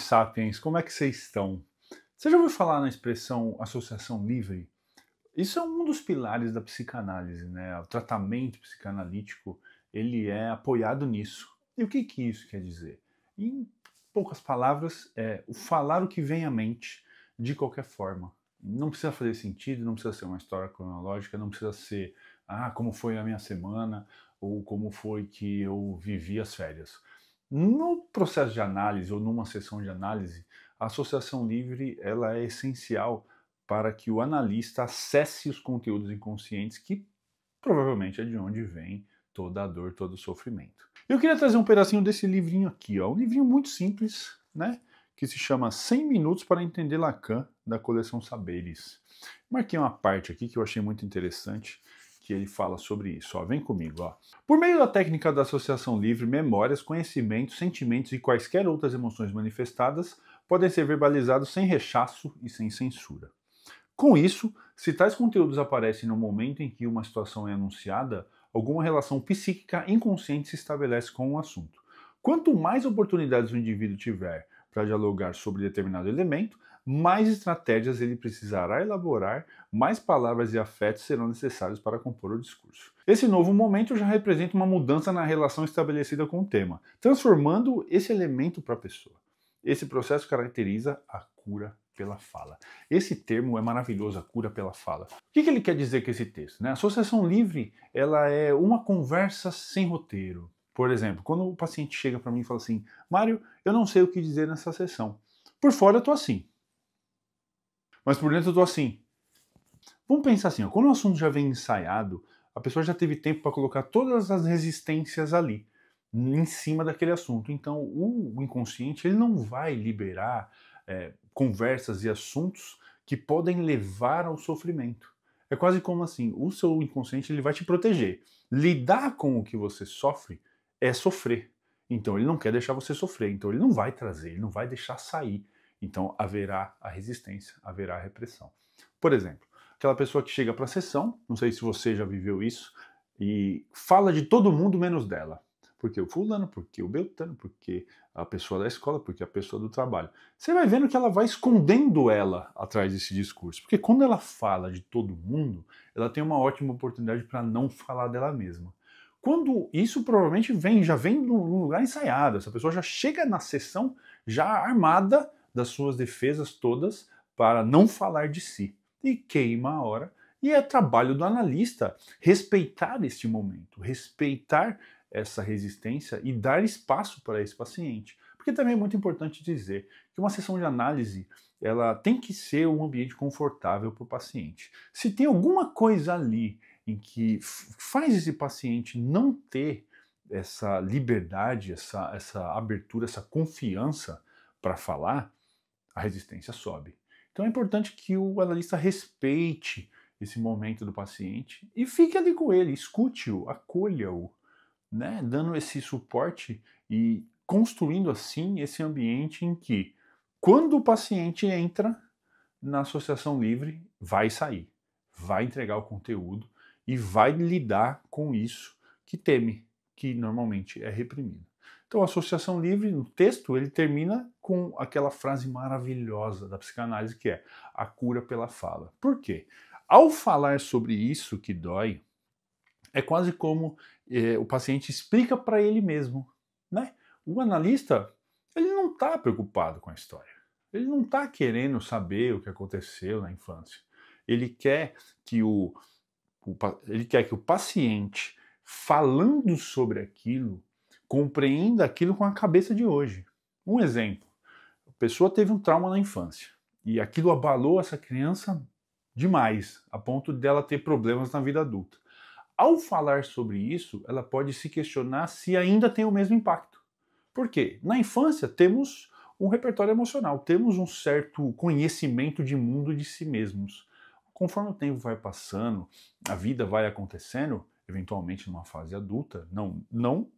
Sapiens, como é que vocês estão? Você já ouviu falar na expressão associação livre? Isso é um dos pilares da psicanálise, né? O tratamento psicanalítico, ele é apoiado nisso. E o que que isso quer dizer? Em poucas palavras, é o falar o que vem à mente de qualquer forma. Não precisa fazer sentido, não precisa ser uma história cronológica, não precisa ser, como foi a minha semana, ou como foi que eu vivi as férias. No processo de análise ou numa sessão de análise, a associação livre ela é essencial para que o analista acesse os conteúdos inconscientes que provavelmente é de onde vem toda a dor, todo o sofrimento. Eu queria trazer um pedacinho desse livrinho aqui, ó, um livrinho muito simples, né, que se chama 100 minutos para entender Lacan, da coleção Saberes. Marquei uma parte aqui que eu achei muito interessante, que ele fala sobre isso. Ó, vem comigo. Ó. Por meio da técnica da associação livre, memórias, conhecimentos, sentimentos e quaisquer outras emoções manifestadas podem ser verbalizados sem rechaço e sem censura. Com isso, se tais conteúdos aparecem no momento em que uma situação é anunciada, alguma relação psíquica inconsciente se estabelece com o assunto. Quanto mais oportunidades o indivíduo tiver para dialogar sobre determinado elemento, mais estratégias ele precisará elaborar, mais palavras e afetos serão necessários para compor o discurso. Esse novo momento já representa uma mudança na relação estabelecida com o tema, transformando esse elemento para a pessoa. Esse processo caracteriza a cura pela fala. Esse termo é maravilhoso, a cura pela fala. O que ele quer dizer com esse texto? A associação livre ela é uma conversa sem roteiro. Por exemplo, quando o paciente chega para mim e fala assim, Mário, eu não sei o que dizer nessa sessão. Por fora eu estou assim, mas por dentro eu estou assim. Vamos pensar assim, ó, quando o assunto já vem ensaiado, a pessoa já teve tempo para colocar todas as resistências ali, em cima daquele assunto. Então o inconsciente ele não vai liberar conversas e assuntos que podem levar ao sofrimento. É quase como assim, o seu inconsciente ele vai te proteger. Lidar com o que você sofre é sofrer. Então ele não quer deixar você sofrer, então ele não vai trazer, ele não vai deixar sair. Então haverá a resistência, haverá a repressão. Por exemplo, aquela pessoa que chega para a sessão, não sei se você já viveu isso, e fala de todo mundo menos dela. Porque o fulano, porque o Beltrano, porque a pessoa da escola, porque a pessoa do trabalho. Você vai vendo que ela vai escondendo ela atrás desse discurso. Porque quando ela fala de todo mundo, ela tem uma ótima oportunidade para não falar dela mesma. Quando isso provavelmente já vem num lugar ensaiado, essa pessoa já chega na sessão já armada das suas defesas todas para não falar de si. E queima a hora. E é trabalho do analista respeitar este momento, respeitar essa resistência e dar espaço para esse paciente. Porque também é muito importante dizer que uma sessão de análise ela tem que ser um ambiente confortável para o paciente. Se tem alguma coisa ali em que faz esse paciente não ter essa liberdade, essa abertura, essa confiança para falar, a resistência sobe. Então é importante que o analista respeite esse momento do paciente e fique ali com ele, escute-o, acolha-o, né, dando esse suporte e construindo assim esse ambiente em que, quando o paciente entra na associação livre, vai sair, vai entregar o conteúdo e vai lidar com isso que teme, que normalmente é reprimido. Então, a associação livre, no texto, ele termina com aquela frase maravilhosa da psicanálise que é a cura pela fala. Por quê? Ao falar sobre isso que dói, é quase como o paciente explica para ele mesmo, né? O analista, ele não está preocupado com a história. Ele não está querendo saber o que aconteceu na infância. Ele quer que ele quer que o paciente, falando sobre aquilo, compreenda aquilo com a cabeça de hoje. Um exemplo, a pessoa teve um trauma na infância e aquilo abalou essa criança demais, a ponto dela ter problemas na vida adulta. Ao falar sobre isso, ela pode se questionar se ainda tem o mesmo impacto. Por quê? Na infância temos um repertório emocional, temos um certo conhecimento de mundo de si mesmos. Conforme o tempo vai passando, a vida vai acontecendo, eventualmente numa fase adulta, não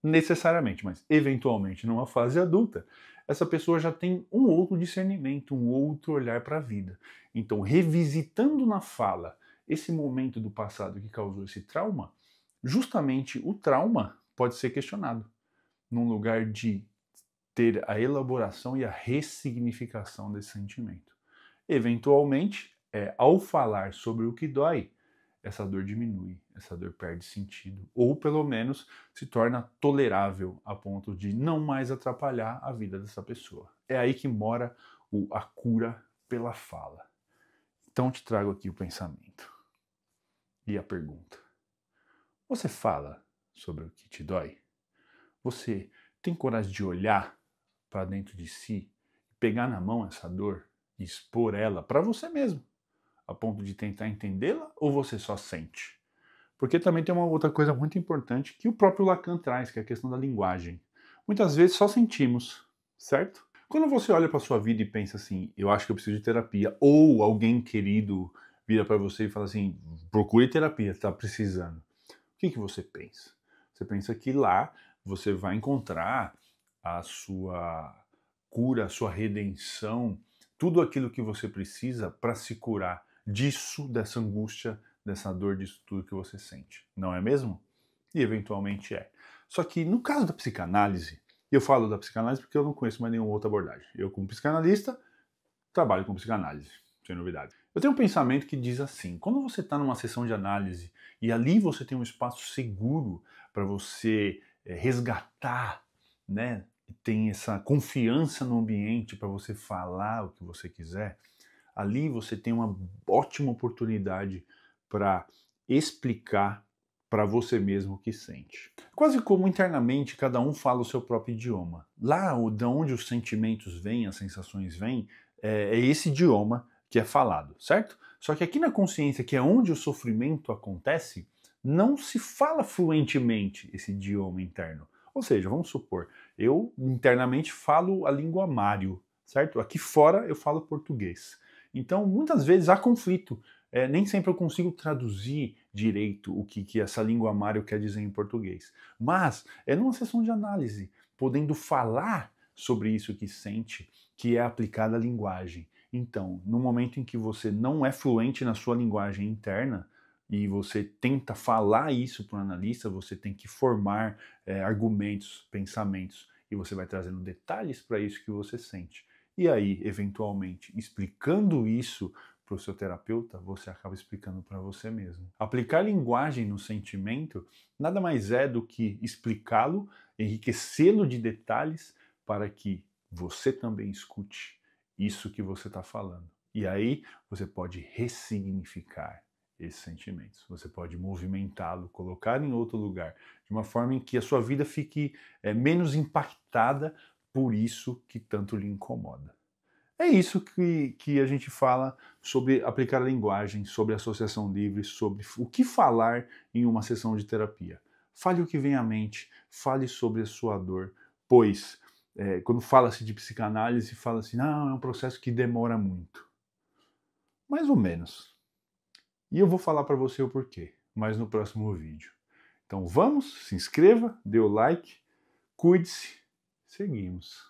necessariamente, mas eventualmente numa fase adulta, essa pessoa já tem um outro discernimento, um outro olhar para a vida. Então, revisitando na fala esse momento do passado que causou esse trauma, justamente o trauma pode ser questionado num lugar de ter a elaboração e a ressignificação desse sentimento. Eventualmente, ao falar sobre o que dói, essa dor diminui, essa dor perde sentido, ou pelo menos se torna tolerável a ponto de não mais atrapalhar a vida dessa pessoa. É aí que mora a cura pela fala. Então te trago aqui o pensamento e a pergunta. Você fala sobre o que te dói? Você tem coragem de olhar para dentro de si, pegar na mão essa dor e expor ela para você mesmo, a ponto de tentar entendê-la, ou você só sente? Porque também tem uma outra coisa muito importante que o próprio Lacan traz, que é a questão da linguagem. Muitas vezes só sentimos, certo? Quando você olha para sua vida e pensa assim, eu acho que eu preciso de terapia, ou alguém querido vira para você e fala assim, procure terapia, está precisando. O que você pensa? Você pensa que lá você vai encontrar a sua cura, a sua redenção, tudo aquilo que você precisa para se curar disso, dessa angústia, dessa dor, disso tudo que você sente. Não é mesmo? E eventualmente é. Só que no caso da psicanálise, eu falo da psicanálise porque eu não conheço mais nenhuma outra abordagem. Eu, como psicanalista, trabalho com psicanálise, sem novidade. Eu tenho um pensamento que diz assim: quando você está numa sessão de análise e ali você tem um espaço seguro para você resgatar, né? Tem essa confiança no ambiente para você falar o que você quiser, ali você tem uma ótima oportunidade para explicar para você mesmo o que sente. Quase como internamente cada um fala o seu próprio idioma. Lá, de onde os sentimentos vêm, as sensações vêm, é esse idioma que é falado, certo? Só que aqui na consciência, que é onde o sofrimento acontece, não se fala fluentemente esse idioma interno. Ou seja, vamos supor, eu internamente falo a língua mário, certo? Aqui fora eu falo português. Então, muitas vezes há conflito. Nem sempre eu consigo traduzir direito o que essa língua mário quer dizer em português. Mas é numa sessão de análise, podendo falar sobre isso que sente, que é aplicada à linguagem. Então, no momento em que você não é fluente na sua linguagem interna e você tenta falar isso para o analista, você tem que formar argumentos, pensamentos, e você vai trazendo detalhes para isso que você sente. E aí, eventualmente, explicando isso para o seu terapeuta, você acaba explicando para você mesmo. Aplicar linguagem no sentimento nada mais é do que explicá-lo, enriquecê-lo de detalhes para que você também escute isso que você está falando. E aí você pode ressignificar esses sentimentos. Você pode movimentá-lo, colocar em outro lugar, de uma forma em que a sua vida fique menos impactada por isso que tanto lhe incomoda. É isso que a gente fala sobre aplicar a linguagem, sobre associação livre, sobre o que falar em uma sessão de terapia. Fale o que vem à mente, fale sobre a sua dor, pois quando fala-se de psicanálise, fala-se, não, é um processo que demora muito. Mais ou menos. E eu vou falar para você o porquê, mas no próximo vídeo. Então vamos, se inscreva, dê o like, cuide-se, seguimos.